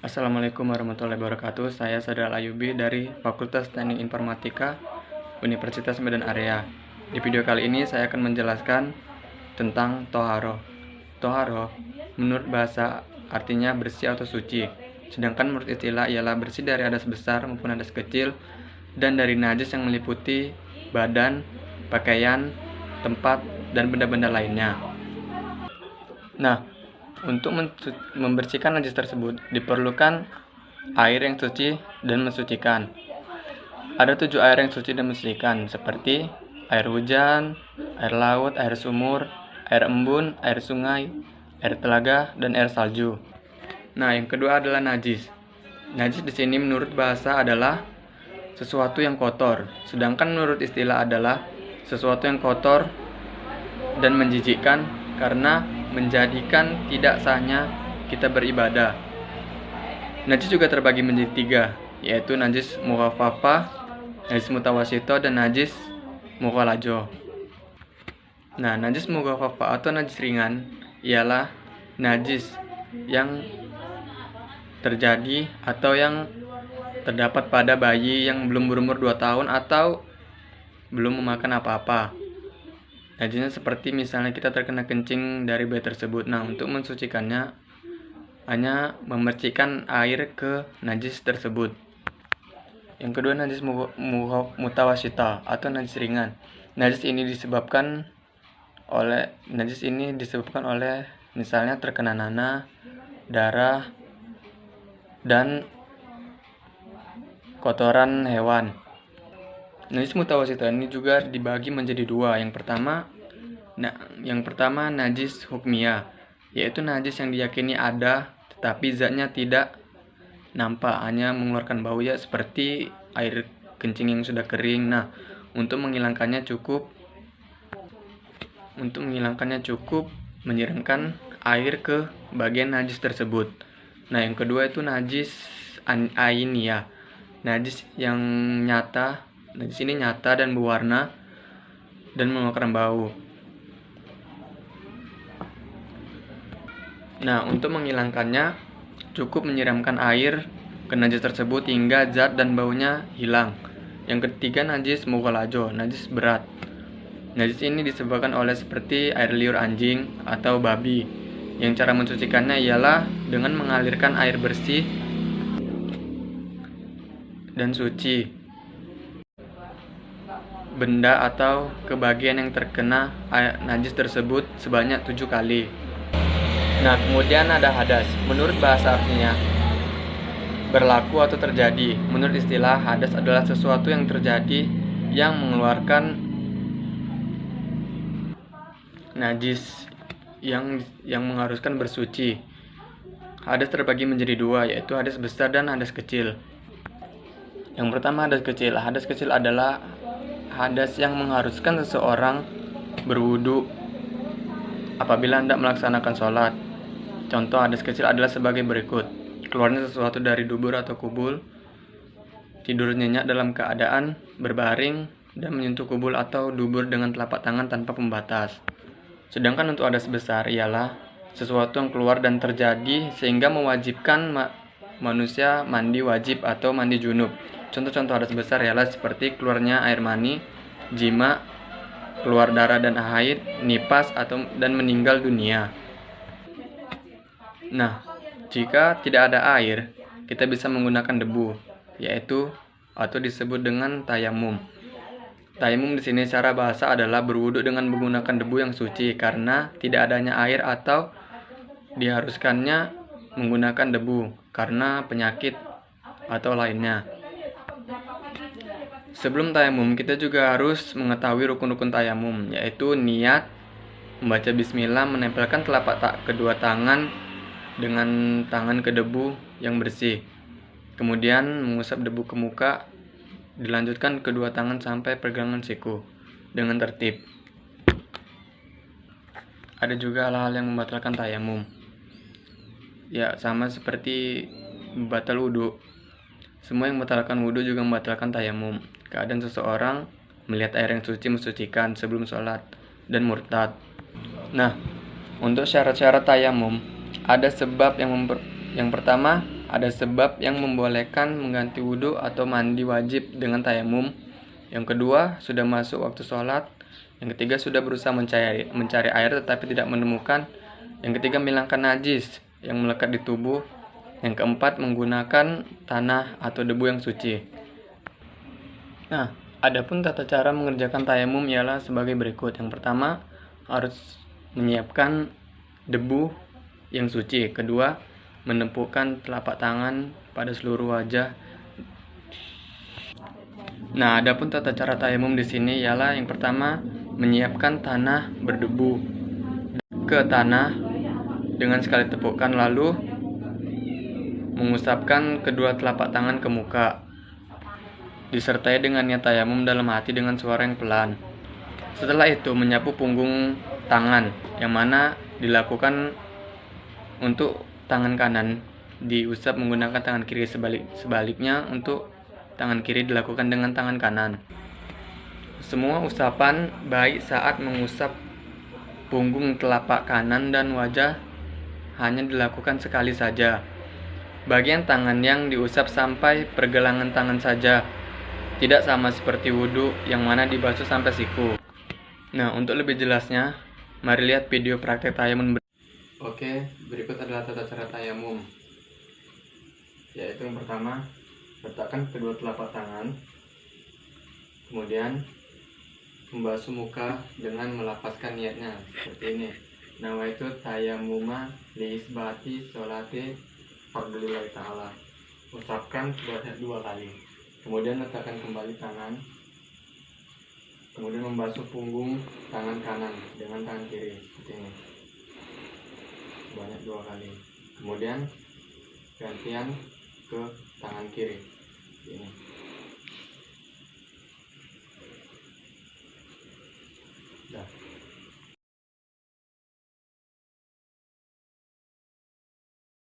Assalamualaikum warahmatullahi wabarakatuh. Saya Sadral Ayubi dari Fakultas Teknik Informatika Universitas Medan Area. Di video kali ini saya akan menjelaskan tentang toharo. Toharo menurut bahasa artinya bersih atau suci. Sedangkan menurut istilah ialah bersih dari hadas besar maupun hadas kecil dan dari najis yang meliputi badan, pakaian, tempat, dan benda-benda lainnya. Nah, untuk membersihkan najis tersebut diperlukan air yang suci dan mensucikan. Ada 7 air yang suci dan mensucikan, seperti air hujan, air laut, air sumur, air embun, air sungai, air telaga, dan air salju. Nah, yang kedua adalah najis. Najis di sini menurut bahasa adalah sesuatu yang kotor, sedangkan menurut istilah adalah sesuatu yang kotor dan menjijikkan karena menjadikan tidak sahnya kita beribadah. Najis juga terbagi menjadi 3, yaitu najis mukhafafah, najis mutawasito, dan najis mughalajo. Nah, najis mukhafafah atau najis ringan ialah najis yang terjadi atau yang terdapat pada bayi yang belum berumur 2 tahun atau belum memakan apa-apa. Najisnya seperti misalnya kita terkena kencing dari bayi tersebut. Nah, untuk mensucikannya hanya memercikkan air ke najis tersebut. Yang kedua najis mutawasita atau najis ringan. Najis ini disebabkan oleh misalnya terkena nanah, darah, dan kotoran hewan. Najis mutawasita ini juga dibagi menjadi 2. Yang pertama najis hukmiyah, yaitu najis yang diyakini ada tetapi zatnya tidak nampak, hanya mengeluarkan bau, ya seperti air kencing yang sudah kering. Nah, untuk menghilangkannya cukup menyiramkan air ke bagian najis tersebut. Nah, yang kedua itu najis ainiyah, najis yang nyata. Najis ini nyata dan berwarna dan mengeluarkan bau. Nah, untuk menghilangkannya cukup menyiramkan air ke najis tersebut hingga zat dan baunya hilang. Yang ketiga najis mughalajo, najis berat. Najis ini disebabkan oleh seperti air liur anjing atau babi. Yang cara mensucikannya ialah dengan mengalirkan air bersih dan suci benda atau ke bagian yang terkena najis tersebut sebanyak 7 kali. Nah, kemudian ada hadas. Menurut bahasa artinya berlaku atau terjadi. Menurut istilah, hadas adalah sesuatu yang terjadi yang mengeluarkan najis yang mengharuskan bersuci. Hadas terbagi menjadi 2, yaitu hadas besar dan hadas kecil. Yang pertama hadas kecil. Hadas kecil adalah hadas yang mengharuskan seseorang berwudu apabila hendak melaksanakan sholat. Contoh hadas kecil adalah sebagai berikut: keluarnya sesuatu dari dubur atau kubul, tidur nyenyak dalam keadaan berbaring, dan menyentuh kubul atau dubur dengan telapak tangan tanpa pembatas. Sedangkan untuk hadas besar ialah sesuatu yang keluar dan terjadi sehingga mewajibkan manusia mandi wajib atau mandi junub. Contoh-contoh hadas besar ialah seperti keluarnya air mani, jima, keluar darah dan haid, nipas dan meninggal dunia. Nah, jika tidak ada air, kita bisa menggunakan debu, yaitu atau disebut dengan tayamum. Tayamum di sini secara bahasa adalah berwudu dengan menggunakan debu yang suci karena tidak adanya air atau diharuskannya menggunakan debu karena penyakit atau lainnya. Sebelum tayamum, kita juga harus mengetahui rukun-rukun tayamum, yaitu niat, membaca bismillah, menempelkan telapak kedua tangan dengan tangan ke debu yang bersih. Kemudian mengusap debu ke muka, dilanjutkan kedua tangan sampai pergelangan siku dengan tertib. Ada juga hal-hal yang membatalkan tayamum. Ya, sama seperti batal wudu. Semua yang membatalkan wudu juga membatalkan tayamum. Keadaan seseorang melihat air yang suci mensucikan sebelum sholat dan murtad. Nah, untuk syarat-syarat tayamum ada sebab yang pertama Ada sebab yang membolehkan mengganti wudhu atau mandi wajib dengan tayamum. Yang kedua, sudah masuk waktu sholat. Yang ketiga, sudah berusaha mencari air tetapi tidak menemukan. Yang ketiga, menghilangkan najis yang melekat di tubuh. Yang keempat, menggunakan tanah atau debu yang suci. Nah, adapun tata cara mengerjakan tayamum ialah sebagai berikut. Yang pertama, harus menyiapkan debu yang suci. Kedua, menempukkan telapak tangan pada seluruh wajah. Nah, adapun tata cara tayamum di sini ialah yang pertama, menyiapkan tanah berdebu ke tanah dengan sekali tepukkan, lalu mengusapkan kedua telapak tangan ke muka, disertai dengan niat tayamum dalam hati dengan suara yang pelan. Setelah itu, menyapu punggung tangan, yang mana dilakukan untuk tangan kanan diusap menggunakan tangan kiri, sebaliknya untuk tangan kiri dilakukan dengan tangan kanan. Semua usapan baik saat mengusap punggung telapak kanan dan wajah hanya dilakukan sekali saja. Bagian tangan yang diusap sampai pergelangan tangan saja, tidak sama seperti wudhu yang mana dibasuh sampai siku. Nah, untuk lebih jelasnya, mari lihat video praktek tayamum. Oke, berikut adalah tata cara tayamum. Yaitu yang pertama, letakkan kedua telapak tangan, kemudian membasuh muka dengan melafazkan niatnya seperti ini. Nawaitu tayamuma liisbati sholati fardlillahi ta'ala. Ucapkan sebanyak 2 kali. Kemudian letakkan kembali tangan. Kemudian membasuh punggung tangan kanan dengan tangan kiri seperti ini. Banyak 2 kali. Kemudian gantian ke tangan kiri ini.